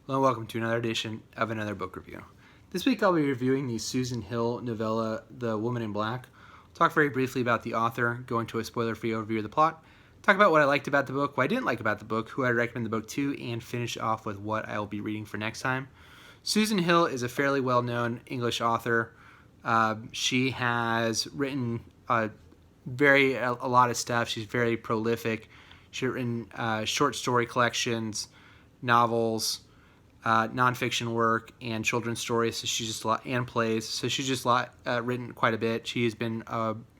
Hello and welcome to another edition of another book review. This week I'll be reviewing the Susan Hill novella, The Woman in Black. I'll talk very briefly about the author, go into a spoiler-free overview of the plot, talk about what I liked about the book, what I didn't like about the book, who I recommend the book to, and finish off with what I'll be reading for next time. Susan Hill is a fairly well-known English author. She has written a lot of stuff. She's very prolific. She's written short story collections, novels, nonfiction work, and children's stories. So she's just and plays. So she's just written quite a bit. She has been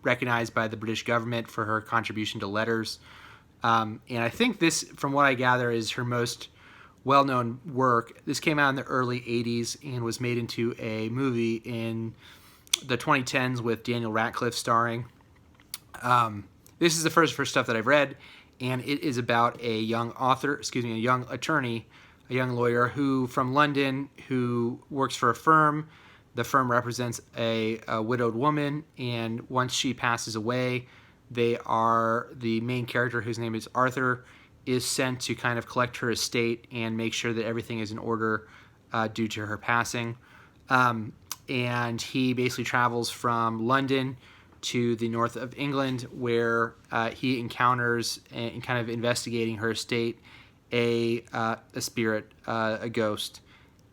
recognized by the British government for her contribution to letters. And I think this, from what I gather, is her most well-known work. This came out in the early 80s and was made into a movie in the 2010s with Daniel Radcliffe starring. This is the first of her stuff that I've read, and it is about a young attorney, a young lawyer from London who works for a firm. The firm represents a widowed woman, and once she passes away, the main character, whose name is Arthur, is sent to kind of collect her estate and make sure that everything is in order due to her passing. And he basically travels from London to the north of England, where he encounters, in kind of investigating her estate, a spirit, a ghost.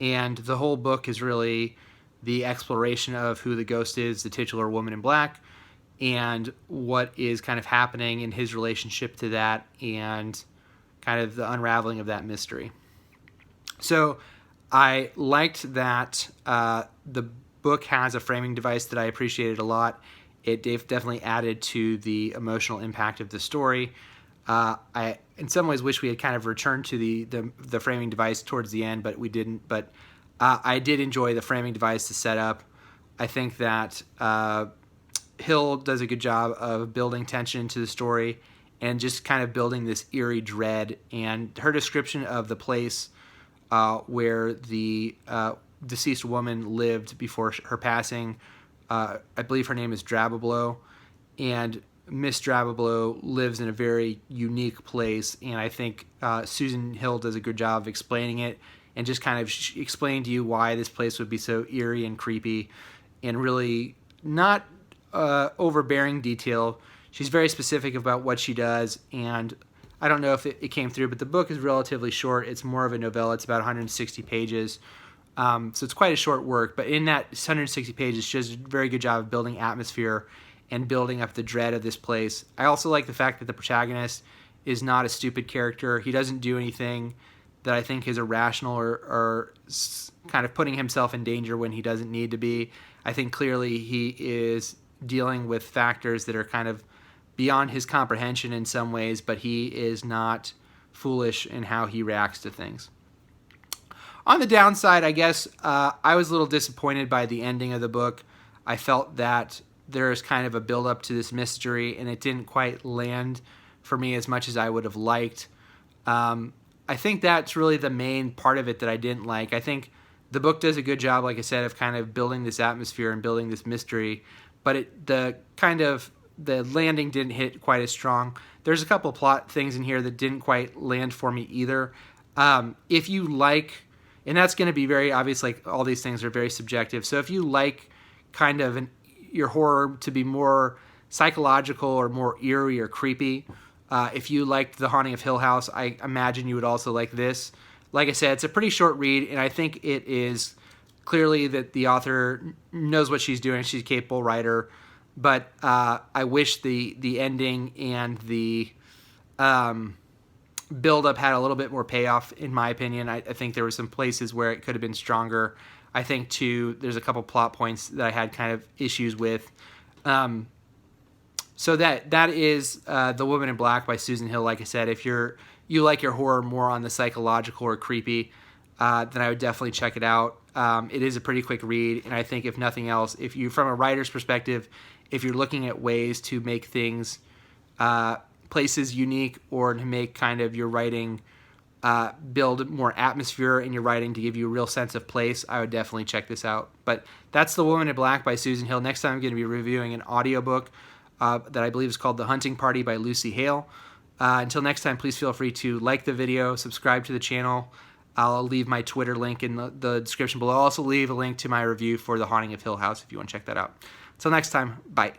And the whole book is really the exploration of who the ghost is, the titular woman in black, and what is kind of happening in his relationship to that, and kind of the unraveling of that mystery. So I liked that the book has a framing device that I appreciated a lot. It definitely added to the emotional impact of the story. I, in some ways, wish we had kind of returned to the framing device towards the end, but we didn't. But I did enjoy the framing device to set up. I think that Hill does a good job of building tension into the story and just kind of building this eerie dread. And her description of the place where the deceased woman lived before her passing, I believe her name is Drabablow, and Miss Drabablow lives in a very unique place, and I think Susan Hill does a good job of explaining it and just kind of explain to you why this place would be so eerie and creepy, and really not overbearing detail. She's very specific about what she does, and I don't know if it came through, but the book is relatively short. It's more of a novella. It's about 160 pages. So it's quite a short work, but in that 160 pages, she does a very good job of building atmosphere and building up the dread of this place. I also like the fact that the protagonist is not a stupid character. He doesn't do anything that I think is irrational or kind of putting himself in danger when he doesn't need to be. I think clearly he is dealing with factors that are kind of beyond his comprehension in some ways, but he is not foolish in how he reacts to things. On the downside, I guess, I was a little disappointed by the ending of the book. I felt that there's kind of a build-up to this mystery, and it didn't quite land for me as much as I would have liked. I think that's really the main part of it that I didn't like. I think the book does a good job, like I said, of kind of building this atmosphere and building this mystery, but the landing didn't hit quite as strong. There's a couple plot things in here that didn't quite land for me either. If you like, and that's going to be very obvious, like all these things are very subjective. So if you like kind of your horror to be more psychological or more eerie or creepy, if you liked The Haunting of Hill House, I imagine you would also like this. Like I said, it's a pretty short read, and I think it is clearly that the author knows what she's doing. She's a capable writer, but I wish the ending and the build-up had a little bit more payoff, in my opinion. I think there were some places where it could have been stronger. I think, too, there's a couple plot points that I had kind of issues with. So that is The Woman in Black by Susan Hill. Like I said, if you like your horror more on the psychological or creepy, then I would definitely check it out. It is a pretty quick read, and I think if nothing else, if you, from a writer's perspective, if you're looking at ways to make things, places unique, or to make kind of your writing build more atmosphere in your writing to give you a real sense of place, I would definitely check this out. But that's The Woman in Black by Susan Hill. Next time I'm going to be reviewing an audiobook that I believe is called The Hunting Party by Lucy Hale. Until next time, please feel free to like the video, subscribe to the channel, I'll leave my Twitter link in the description below. I'll also leave a link to my review for The Haunting of Hill House if you want to check that out. Until next time, bye.